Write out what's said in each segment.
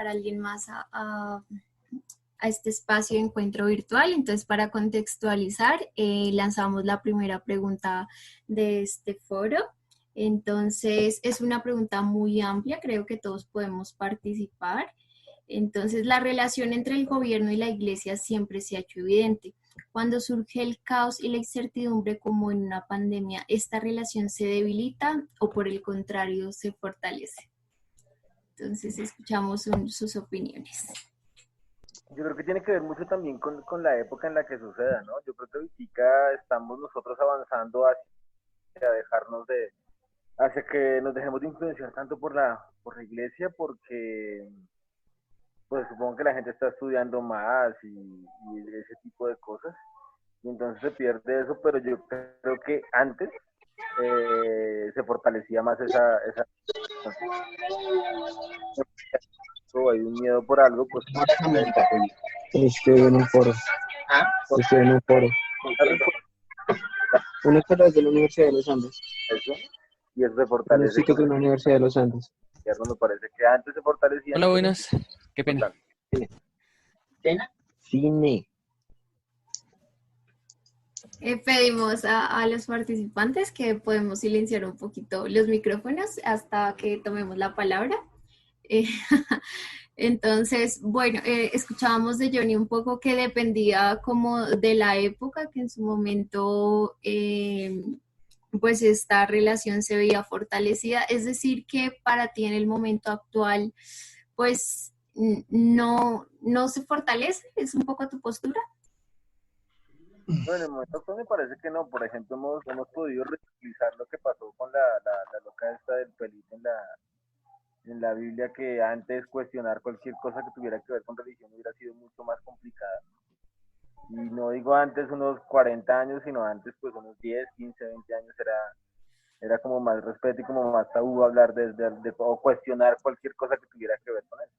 invitar a alguien más a este espacio de encuentro virtual. Entonces, para contextualizar, lanzamos la primera pregunta de este foro. Entonces, es una pregunta muy amplia, creo que todos podemos participar. Entonces, la relación entre el gobierno y la iglesia siempre se ha hecho evidente. Cuando surge el caos y la incertidumbre como en una pandemia, ¿esta relación se debilita o por el contrario se fortalece? Entonces, escuchamos sus opiniones. Yo creo que tiene que ver mucho también con la época en la que suceda, ¿no? Yo creo que ahorita estamos nosotros avanzando hacia dejarnos de, hacia que nos dejemos de influenciar tanto por la iglesia, porque pues supongo que la gente está estudiando más y ese tipo de cosas, y entonces se pierde eso, pero yo creo que antes se fortalecía más esa hay un miedo por algo, pues Estoy en un foro. Estoy en un foro. Una escuela de la Universidad de los Andes. eso, y eso se Unos fortalece chicos con de la Universidad de los Andes. el gobierno. Me parece que antes se fortalecían. Hola, buenas. Qué pena. Cine. Pedimos a los participantes que podemos silenciar un poquito los micrófonos hasta que tomemos la palabra. Entonces, bueno, escuchábamos de Johnny un poco que dependía como de la época, que en su momento pues esta relación se veía fortalecida. Es decir, que para ti en el momento actual, pues no se fortalece, es un poco tu postura. No, en el momento actual me parece que no. Por ejemplo, hemos podido reutilizar lo que pasó con la loca esta del pelito en la Biblia, que antes cuestionar cualquier cosa que tuviera que ver con religión hubiera sido mucho más complicada. Y no digo antes unos 40 años, sino antes pues unos 10, 15, 20 años era como más respeto y como más tabú hablar o cuestionar cualquier cosa que tuviera que ver con eso.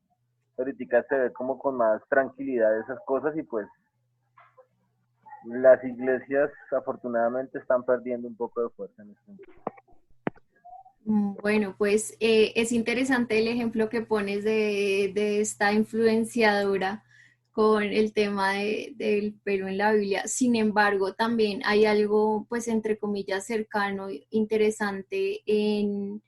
Ahorita se ve como con más tranquilidad esas cosas, y pues las iglesias afortunadamente están perdiendo un poco de fuerza en este momento. Bueno, pues es interesante el ejemplo que pones de esta influenciadora con el tema del Perú en la Biblia. Sin embargo, también hay algo, pues, entre comillas, cercano, interesante en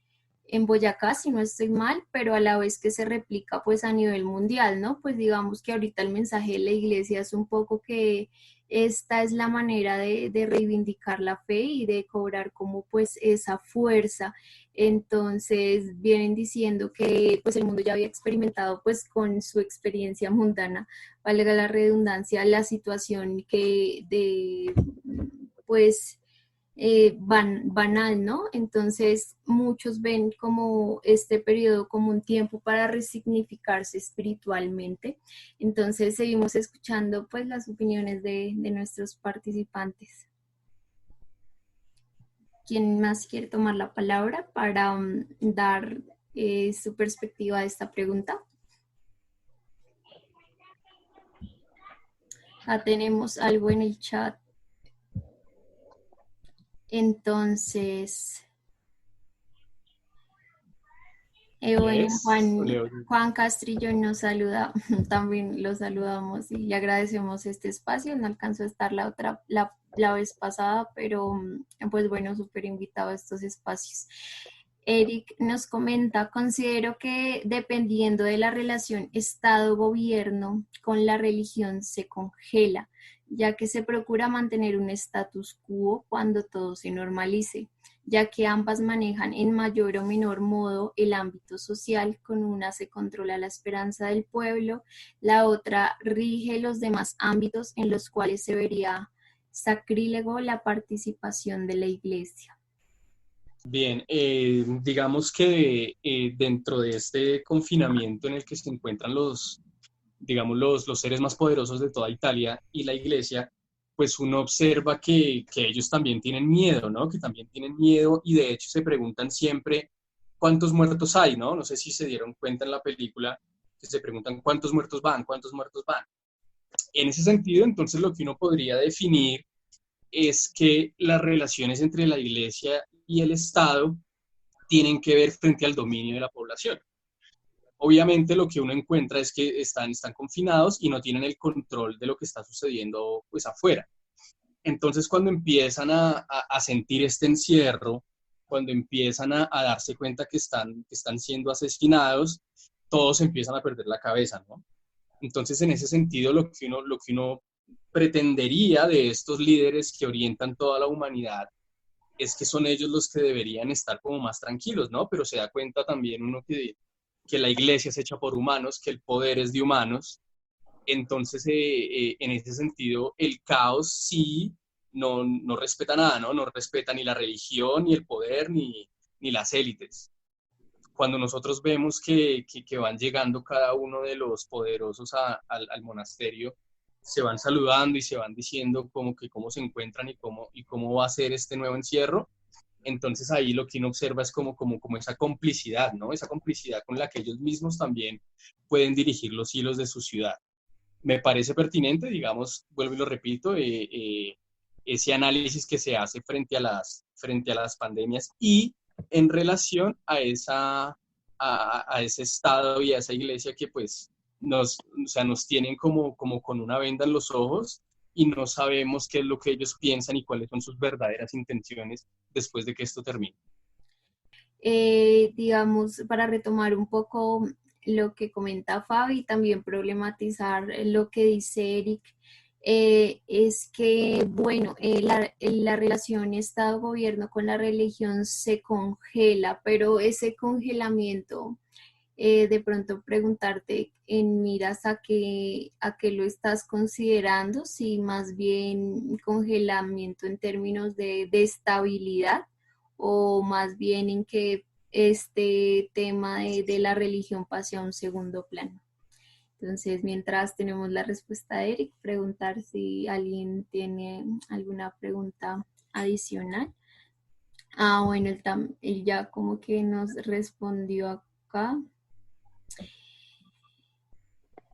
Boyacá, si no estoy mal, pero a la vez que se replica, pues, a nivel mundial, ¿no? Pues digamos que ahorita el mensaje de la iglesia es un poco que esta es la manera de reivindicar la fe y de cobrar como, pues, esa fuerza. Entonces vienen diciendo que pues el mundo ya había experimentado pues con su experiencia mundana, valga la redundancia, la situación que de pues banal, ¿no? Entonces muchos ven como este periodo como un tiempo para resignificarse espiritualmente. Entonces seguimos escuchando pues las opiniones de nuestros participantes. ¿Quién más quiere tomar la palabra para dar su perspectiva a esta pregunta? Ya tenemos algo en el chat. Entonces, bueno, Juan Castrillo nos saluda, también lo saludamos y le agradecemos este espacio. No alcanzó a estar la vez pasada, pero pues bueno, súper invitado a estos espacios. Eric nos comenta: considero que dependiendo de la relación Estado-gobierno con la religión se congela, ya que se procura mantener un status quo cuando todo se normalice, ya que ambas manejan en mayor o menor modo el ámbito social. Con una se controla la esperanza del pueblo, la otra rige los demás ámbitos en los cuales se vería sacrílego la participación de la iglesia. Bien, digamos que dentro de este confinamiento en el que se encuentran digamos, los seres más poderosos de toda Italia y la iglesia, pues uno observa que ellos también tienen miedo, ¿no? Que también tienen miedo, y de hecho se preguntan siempre cuántos muertos hay, ¿no? No sé si se dieron cuenta en la película que se preguntan cuántos muertos van, cuántos muertos van. En ese sentido, entonces, lo que uno podría definir es que las relaciones entre la iglesia y el Estado tienen que ver frente al dominio de la población. obviamente lo que uno encuentra es que están confinados y no tienen el control de lo que está sucediendo pues afuera. Entonces cuando empiezan a sentir este encierro, cuando empiezan a darse cuenta que están siendo asesinados, todos empiezan a perder la cabeza, ¿no? Entonces en ese sentido lo que uno pretendería de estos líderes que orientan toda la humanidad es que son ellos los que deberían estar como más tranquilos, ¿no? Pero se da cuenta también uno que la iglesia es hecha por humanos, que el poder es de humanos. Entonces, en ese sentido, el caos sí no respeta nada, ¿no? No respeta ni la religión, ni el poder, ni las élites. Cuando nosotros vemos que van llegando cada uno de los poderosos al monasterio, se van saludando y se van diciendo cómo se encuentran y cómo va a ser este nuevo encierro. Entonces ahí lo que uno observa es como esa complicidad, ¿no? Esa complicidad con la que ellos mismos también pueden dirigir los hilos de su ciudad. Me parece pertinente, digamos, vuelvo y lo repito, ese análisis que se hace frente a las pandemias y en relación a ese Estado y a esa iglesia que pues nos tienen como con una venda en los ojos y no sabemos qué es lo que ellos piensan y cuáles son sus verdaderas intenciones después de que esto termine. Digamos, para retomar un poco lo que comenta Fabi, también problematizar lo que dice Eric, es que, bueno, la relación Estado-gobierno con la religión se congela, pero ese congelamiento, de pronto preguntarte en miras a qué lo estás considerando, si más bien congelamiento en términos de estabilidad, o más bien en que este tema de la religión pase a un segundo plano. Entonces, mientras tenemos la respuesta de Eric, preguntar si alguien tiene alguna pregunta adicional. Bueno, él ya como que nos respondió acá.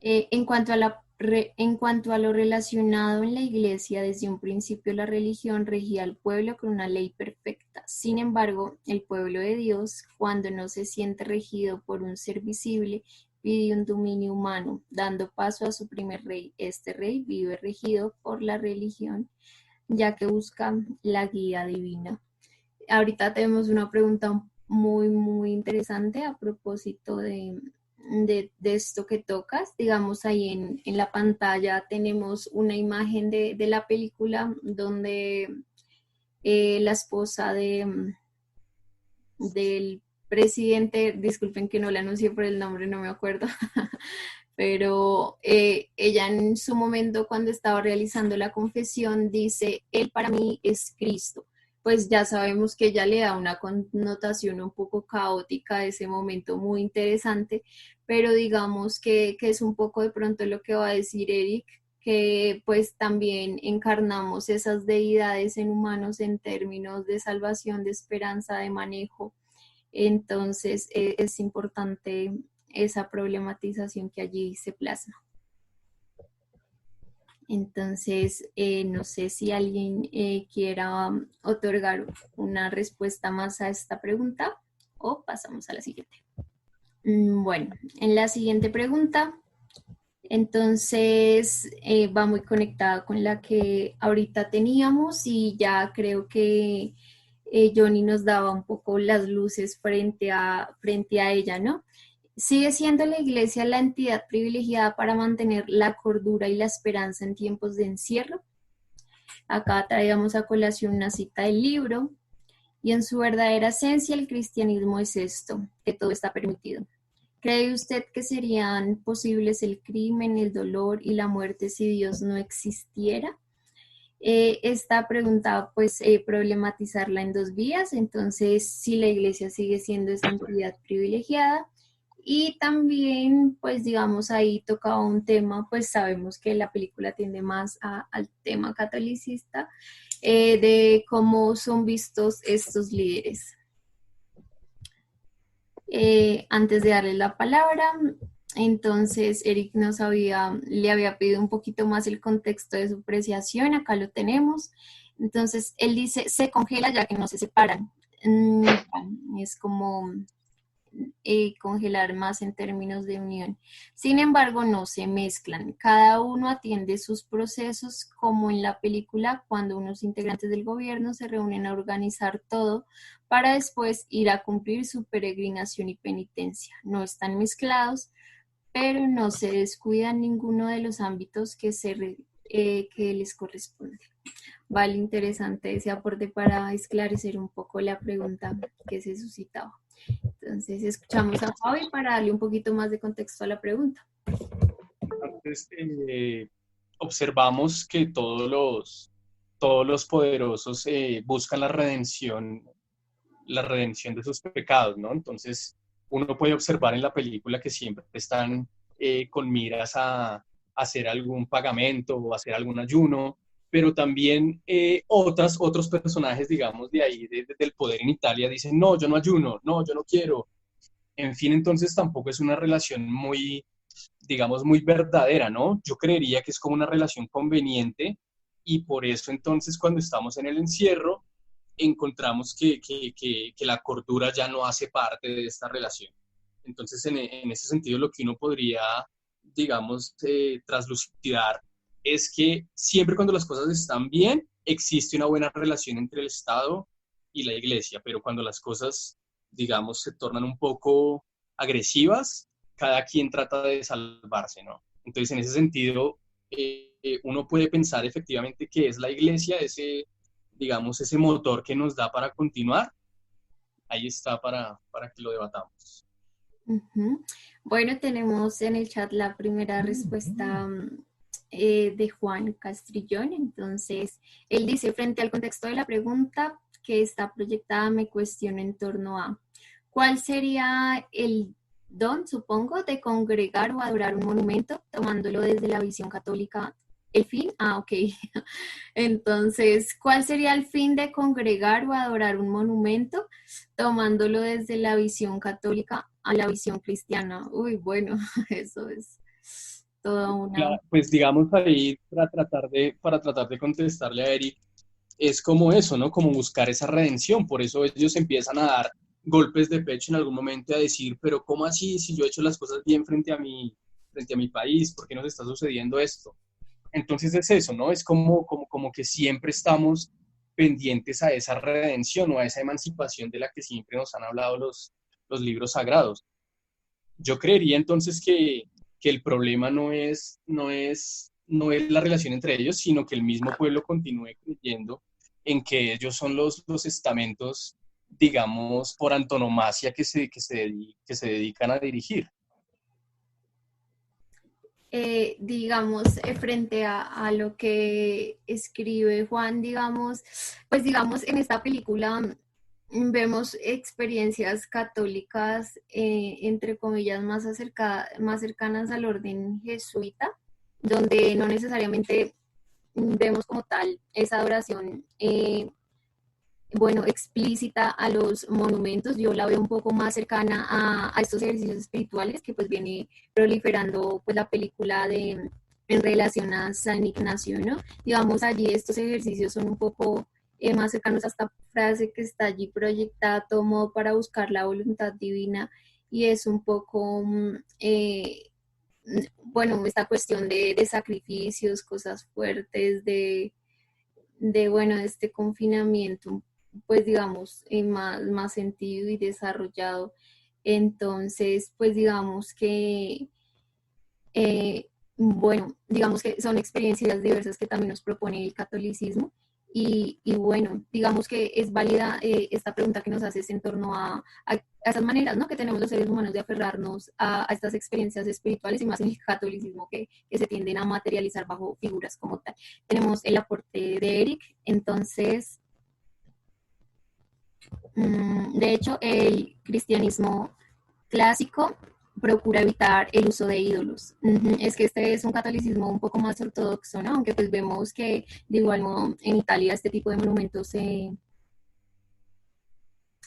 En cuanto a lo relacionado en la iglesia, desde un principio la religión regía al pueblo con una ley perfecta. Sin embargo, el pueblo de Dios, cuando no se siente regido por un ser visible, pide un dominio humano, dando paso a su primer rey. Este rey vive regido por la religión, ya que busca la guía divina. Ahorita tenemos una pregunta muy, muy interesante a propósito de esto que tocas. Digamos, ahí en la pantalla tenemos una imagen de la película donde la esposa del presidente, disculpen que no le anuncié por el nombre, no me acuerdo, pero ella en su momento cuando estaba realizando la confesión dice, él para mí es Cristo. Pues ya sabemos que ella le da una connotación un poco caótica a ese momento muy interesante, pero digamos que es un poco de pronto lo que va a decir Eric, que pues también encarnamos esas deidades en humanos en términos de salvación, de esperanza, de manejo. Entonces es importante esa problematización que allí se plasma. Entonces, no sé si alguien quiera otorgar una respuesta más a esta pregunta o pasamos a la siguiente. Bueno, en la siguiente pregunta, entonces va muy conectada con la que ahorita teníamos y ya creo que Johnny nos daba un poco las luces frente a ella, ¿no? ¿Sigue siendo la iglesia la entidad privilegiada para mantener la cordura y la esperanza en tiempos de encierro? Acá traíamos a colación una cita del libro. Y en su verdadera esencia el cristianismo es esto, que todo está permitido. ¿Cree usted que serían posibles el crimen, el dolor y la muerte si Dios no existiera? Esta pregunta, pues, problematizarla en dos vías. Entonces, si la iglesia sigue siendo esa entidad privilegiada, y también, pues digamos, ahí tocaba un tema, pues sabemos que la película tiende más al tema catolicista, de cómo son vistos estos líderes. Antes de darle la palabra, entonces Eric le había pedido un poquito más el contexto de su apreciación, acá lo tenemos. Entonces, él dice, se congela ya que no se separan. Es como congelar más en términos de unión. Sin embargo, no se mezclan. Cada uno atiende sus procesos, como en la película, cuando unos integrantes del gobierno se reúnen a organizar todo para después ir a cumplir su peregrinación y penitencia. No están mezclados, pero no se descuidan ninguno de los ámbitos que les corresponde. Vale, interesante ese aporte para esclarecer un poco la pregunta que se suscitaba. Entonces, escuchamos a Fabi para darle un poquito más de contexto a la pregunta. Entonces, observamos que todos los poderosos buscan la redención de sus pecados, ¿no? Entonces, uno puede observar en la película que siempre están con miras a hacer algún pagamento o hacer algún ayuno, pero también otros personajes, digamos, de ahí, del poder en Italia, dicen, no, yo no ayuno, no, yo no quiero. En fin, entonces tampoco es una relación muy, digamos, muy verdadera, ¿no? Yo creería que es como una relación conveniente y por eso entonces cuando estamos en el encierro, encontramos que la cordura ya no hace parte de esta relación. Entonces, en ese sentido, lo que uno podría, digamos, traslucidar es que siempre cuando las cosas están bien, existe una buena relación entre el Estado y la Iglesia, pero cuando las cosas, digamos, se tornan un poco agresivas, cada quien trata de salvarse, ¿no? Entonces, en ese sentido, uno puede pensar efectivamente que es la Iglesia digamos, ese motor que nos da para continuar. Ahí está para que lo debatamos. Uh-huh. Bueno, tenemos en el chat la primera respuesta de Juan Castrillón. Entonces, él dice, frente al contexto de la pregunta que está proyectada, me cuestiono en torno a ¿cuál sería el don, supongo, de congregar o adorar un monumento, tomándolo desde la visión católica? ¿El fin? Ok. Entonces, ¿cuál sería el fin de congregar o adorar un monumento, tomándolo desde la visión católica a la visión cristiana? Uy, bueno, eso es toda una... Claro, pues digamos ahí, para tratar de contestarle a Eric, es como eso, ¿no? Como buscar esa redención. Por eso ellos empiezan a dar golpes de pecho en algún momento, a decir, pero ¿cómo así? Si yo he hecho las cosas bien frente a mi país, ¿por qué nos está sucediendo esto? Entonces es eso, ¿no? Es como que siempre estamos pendientes a esa redención o a esa emancipación de la que siempre nos han hablado los libros sagrados. Yo creería entonces que el problema no es la relación entre ellos, sino que el mismo pueblo continúe creyendo en que ellos son los estamentos, digamos, por antonomasia que se dedican a dirigir. Digamos, frente a lo que escribe Juan, digamos, pues digamos, en esta película vemos experiencias católicas, entre comillas, más cercanas al orden jesuita, donde no necesariamente vemos como tal esa adoración bueno, explícita a los monumentos. Yo la veo un poco más cercana a estos ejercicios espirituales que pues viene proliferando pues la película en relación a San Ignacio, ¿no? Digamos, allí estos ejercicios son un poco más cercanos a esta frase que está allí proyectada, todo para buscar la voluntad divina, y es un poco, bueno, esta cuestión de sacrificios, cosas fuertes, bueno, este confinamiento, pues digamos, más sentido y desarrollado. Entonces, pues digamos que, bueno, digamos que son experiencias diversas que también nos propone el catolicismo. Y bueno, digamos que es válida esta pregunta que nos haces en torno a esas maneras, ¿no?, que tenemos los seres humanos de aferrarnos a estas experiencias espirituales, y más en el catolicismo que se tienden a materializar bajo figuras como tal. Tenemos el aporte de Eric. Entonces, de hecho, el cristianismo clásico procura evitar el uso de ídolos. Es que este es un catolicismo un poco más ortodoxo, ¿no? Aunque pues vemos que de igual modo en Italia este tipo de monumentos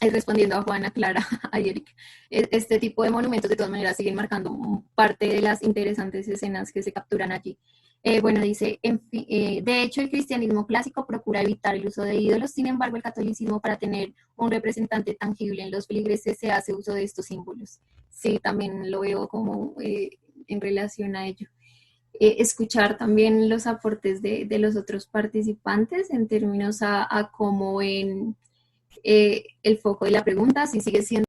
respondiendo a Juana, Clara, a Eric, este tipo de monumentos de todas maneras siguen marcando parte de las interesantes escenas que se capturan allí. Bueno, dice, de hecho el cristianismo clásico procura evitar el uso de ídolos, sin embargo el catolicismo, para tener un representante tangible en los feligreses, se hace uso de estos símbolos. Sí, también lo veo como en relación a ello. Escuchar también los aportes de los otros participantes en términos a cómo ven el foco de la pregunta, si sigue siendo